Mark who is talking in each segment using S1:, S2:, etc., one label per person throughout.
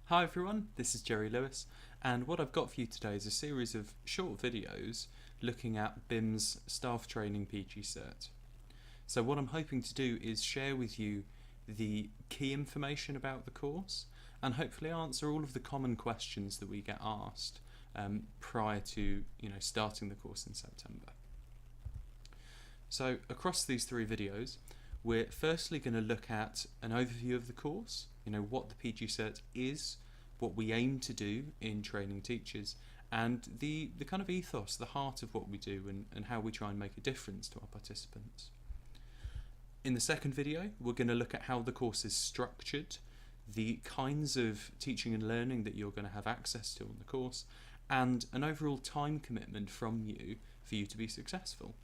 S1: Hi everyone, this is Jerry Lewis, and what I've got for you today is a series of short videos looking at BIM's staff training PG Cert. So what I'm hoping to do is share with you the key information about the course and hopefully answer all of the common questions that we get asked prior to starting the course in September. So across these three videos, we're firstly going to look at an overview of the course, what the PG Cert is, what we aim to do in training teachers, and the kind of ethos, the heart of what we do, and how we try and make a difference to our participants. In the second video, we're going to look at how the course is structured, the kinds of teaching and learning that you're going to have access to on the course, and an overall time commitment from you for you to be successful.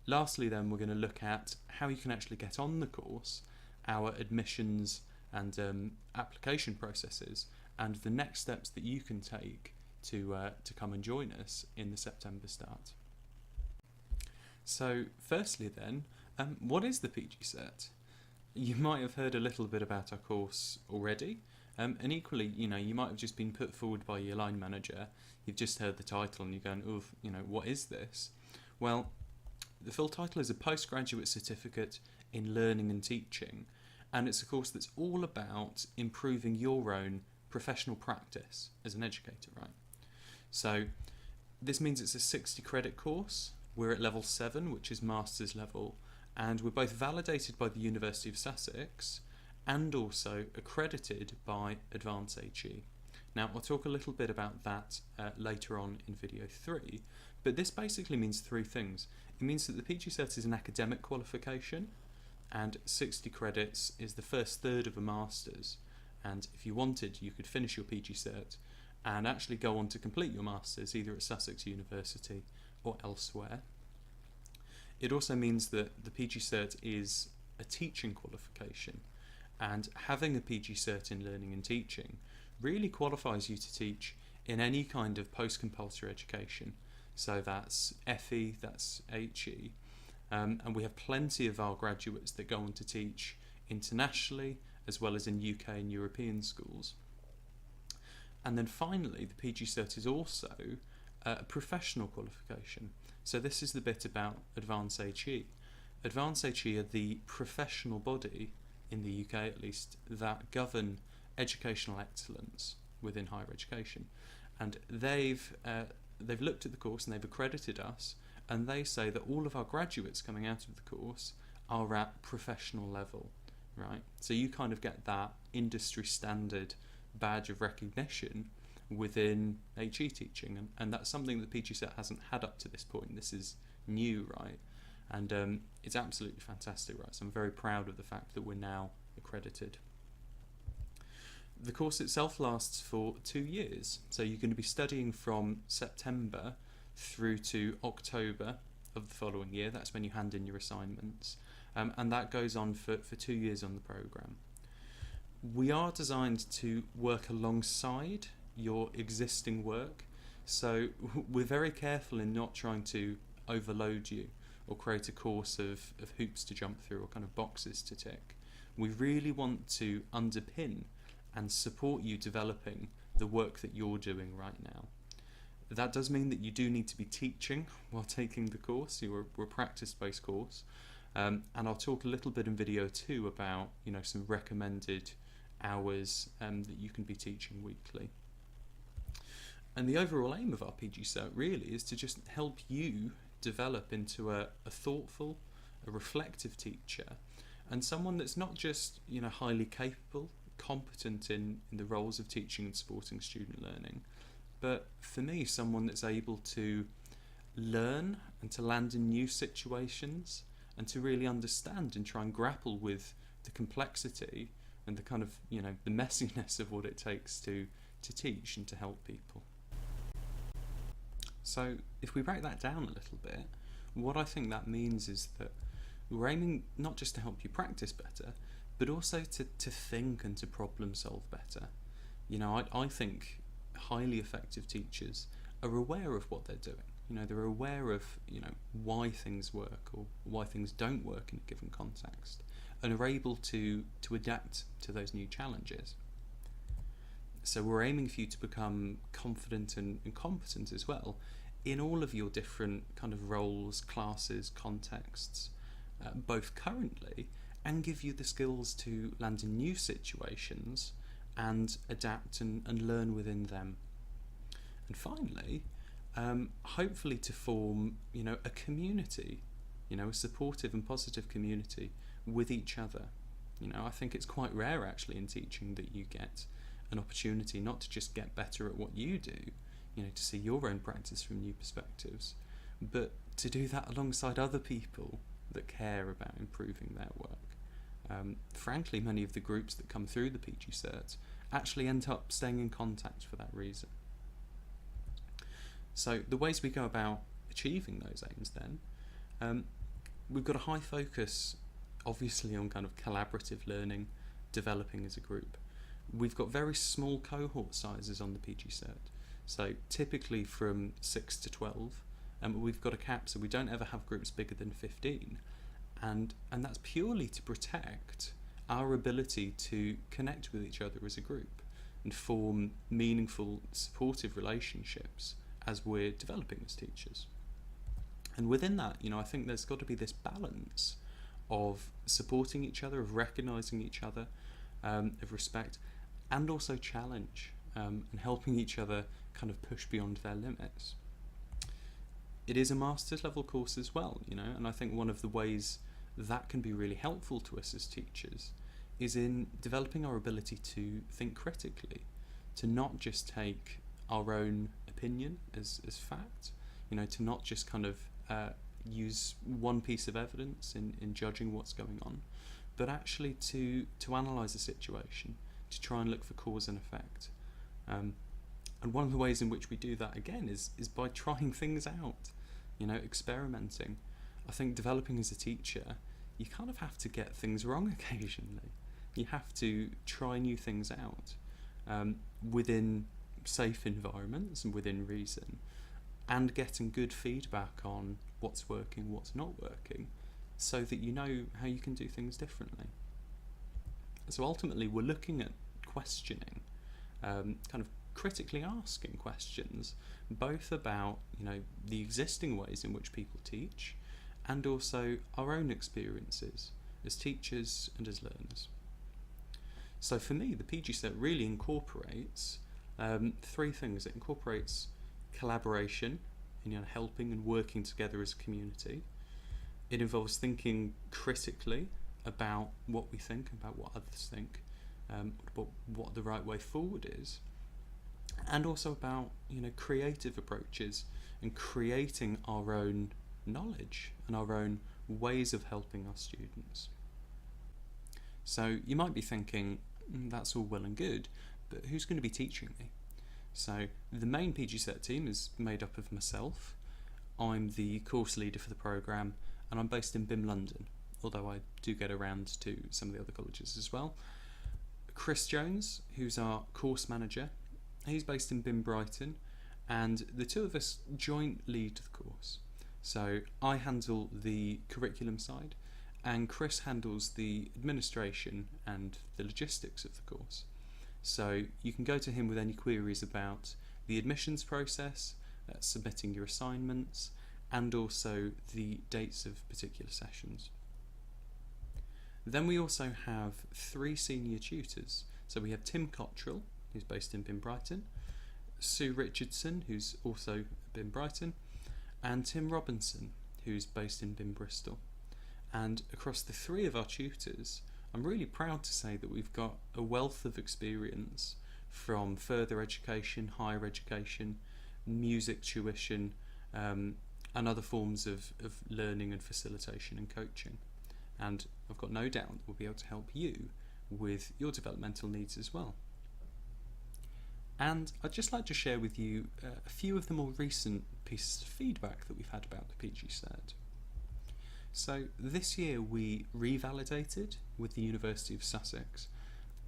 S1: Lastly then, we're going to look at how you can actually get on the course, our admissions and application processes, and the next steps that you can take to come and join us in the September start. So firstly then, what is the PG Cert? You might have heard a little bit about our course already, and equally, you might have just been put forward by your line manager, you've just heard the title and you're going, oof, what is this? Well, the full title is a postgraduate certificate in learning and teaching, and it's a course that's all about improving your own professional practice as an educator, right? So this means it's a 60 credit course. We're at level 7, which is master's level, and we're both validated by the University of Sussex and also accredited by Advance HE. Now, I'll talk a little bit about that later on in video 3, but this basically means three things. It means that the PG Cert is an academic qualification, and 60 credits is the first third of a master's, and if you wanted, you could finish your PG Cert and actually go on to complete your master's either at Sussex University or elsewhere. It also means that the PG Cert is a teaching qualification, and having a PG Cert in learning and teaching really qualifies you to teach in any kind of post-compulsory education. So that's FE, that's HE, and we have plenty of our graduates that go on to teach internationally as well as in UK and European schools. And then finally, the PG Cert is also a professional qualification. So this is the bit about Advance HE. Advance HE are the professional body, in the UK at least, that govern educational excellence within higher education. And they've looked at the course and they've accredited us, and they say that all of our graduates coming out of the course are at professional level, right? So you kind of get that industry standard badge of recognition within HE teaching, and that's something that PG Cert hasn't had up to this point. This is new, right? And it's absolutely fantastic, right? So I'm very proud of the fact that we're now accredited. The course itself lasts for 2 years, so you're going to be studying from September through to October of the following year. That's when you hand in your assignments, and that goes on for 2 years on the programme. We are designed to work alongside your existing work, so we're very careful in not trying to overload you or create a course of hoops to jump through or kind of boxes to tick. We really want to underpin and support you developing the work that you're doing right now. That does mean that you do need to be teaching while taking the course. We're a practice-based course, and I'll talk a little bit in video 2 about some recommended hours that you can be teaching weekly. And the overall aim of our PG Cert really is to just help you develop into a thoughtful, a reflective teacher, and someone that's not just highly capable, competent in the roles of teaching and supporting student learning, but for me, someone that's able to learn and to land in new situations and to really understand and try and grapple with the complexity and the kind of the messiness of what it takes to teach and to help people. So if we break that down a little bit, what I think that means is that we're aiming not just to help you practice better, but also to think and to problem solve better. I think highly effective teachers are aware of what they're doing. They're aware of why things work or why things don't work in a given context, and are able to adapt to those new challenges. So we're aiming for you to become confident and competent as well in all of your different kind of roles, classes, contexts, both currently, and give you the skills to land in new situations and adapt and learn within them. And finally, hopefully to form, a community, a supportive and positive community with each other. I think it's quite rare actually in teaching that you get an opportunity not to just get better at what you do, to see your own practice from new perspectives, but to do that alongside other people that care about improving their work. Frankly, many of the groups that come through the PG Cert actually end up staying in contact for that reason. So the ways we go about achieving those aims then, we've got a high focus obviously on kind of collaborative learning, developing as a group. We've got very small cohort sizes on the PG Cert, so typically from 6 to 12, and we've got a cap so we don't ever have groups bigger than 15, and that's purely to protect our ability to connect with each other as a group and form meaningful, supportive relationships as we're developing as teachers. And within that, I think there's got to be this balance of supporting each other, of recognising each other, of respect, and also challenge, and helping each other kind of push beyond their limits. It is a master's level course as well, and I think one of the ways that can be really helpful to us as teachers is in developing our ability to think critically, to not just take our own opinion as fact, to not just kind of use one piece of evidence in judging what's going on, but actually to analyse the situation, to try and look for cause and effect. And one of the ways in which we do that again is by trying things out, experimenting. I think developing as a teacher, you kind of have to get things wrong occasionally. You have to try new things out within safe environments and within reason, and getting good feedback on what's working, what's not working, so that you know how you can do things differently. So ultimately we're looking at questioning, kind of critically asking questions, both about the existing ways in which people teach, and also our own experiences as teachers and as learners. So for me, the PG Cert really incorporates three things. It incorporates collaboration, helping and working together as a community. It involves thinking critically about what we think, about what others think, about what the right way forward is, and also about creative approaches and creating our own knowledge and our own ways of helping our students. So you might be thinking, that's all well and good, but who's going to be teaching me? So the main PG Cert team is made up of myself. I'm the course leader for the programme, and I'm based in BIM London, although I do get around to some of the other colleges as well. Chris Jones, who's our course manager, he's based in BIM Brighton, and the two of us joint lead the course. So I handle the curriculum side, and Chris handles the administration and the logistics of the course. So you can go to him with any queries about the admissions process, submitting your assignments, and also the dates of particular sessions. Then we also have 3 senior tutors. So we have Tim Cottrell, who's based in BIM Brighton, Sue Richardson, who's also BIM Brighton, and Tim Robinson, who's based in BIM Bristol. And across the 3 of our tutors, I'm really proud to say that we've got a wealth of experience from further education, higher education, music tuition, and other forms of learning and facilitation and coaching. And I've got no doubt that we'll be able to help you with your developmental needs as well. And I'd just like to share with you a few of the more recent pieces of feedback that we've had about the PG Cert. So this year we revalidated with the University of Sussex,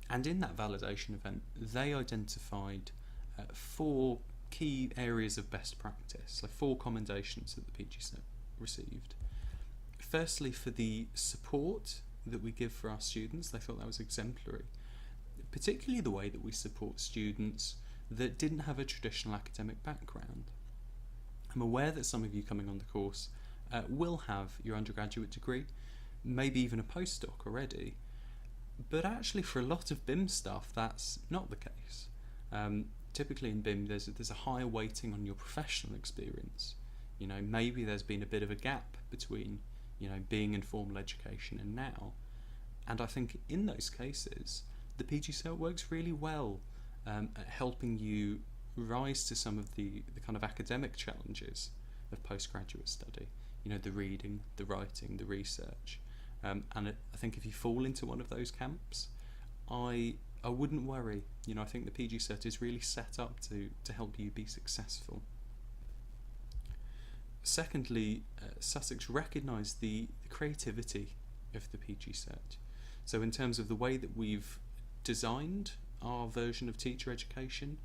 S1: and in that validation event they identified 4 key areas of best practice, so 4 commendations that the PG Cert received. Firstly, for the support that we give for our students, they thought that was exemplary. particularly the way that we support students that didn't have a traditional academic background. I'm aware that some of you coming on the course will have your undergraduate degree, maybe even a postdoc already, but actually for a lot of BIM stuff that's not the case. Typically in BIM there's a higher weighting on your professional experience. You know, maybe there's been a bit of a gap between, you know, being in formal education and now, and I think in those cases the PG Cert works really well at helping you rise to some of the kind of academic challenges of postgraduate study. You know, the reading, the writing, the research, and I think if you fall into one of those camps, I wouldn't worry. You know, I think the PG Cert is really set up to help you be successful. Secondly, Sussex recognise the creativity of the PG Cert. So in terms of the way that we've designed our version of teacher education,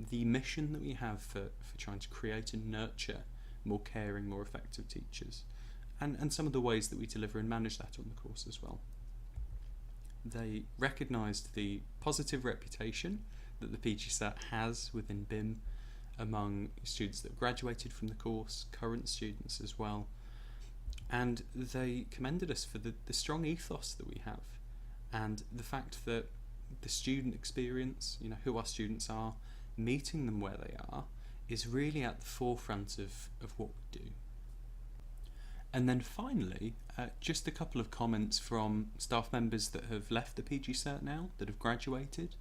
S1: the mission that we have for trying to create and nurture more caring, more effective teachers, and some of the ways that we deliver and manage that on the course as well. They recognised the positive reputation that the PG Cert has within BIM among students that have graduated from the course, current students as well, and they commended us for the strong ethos that we have, and the fact that the student experience, you know, who our students are, meeting them where they are, is really at the forefront of what we do. And then finally, just a couple of comments from staff members that have left the PG Cert now, that have graduated,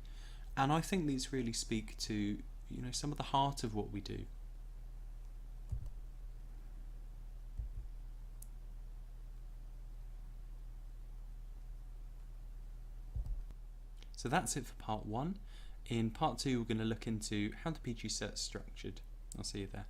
S1: and I think these really speak to, you know, some of the heart of what we do. So that's it for part 1. In part 2 we're going to look into how the PG Cert is structured. I'll see you there.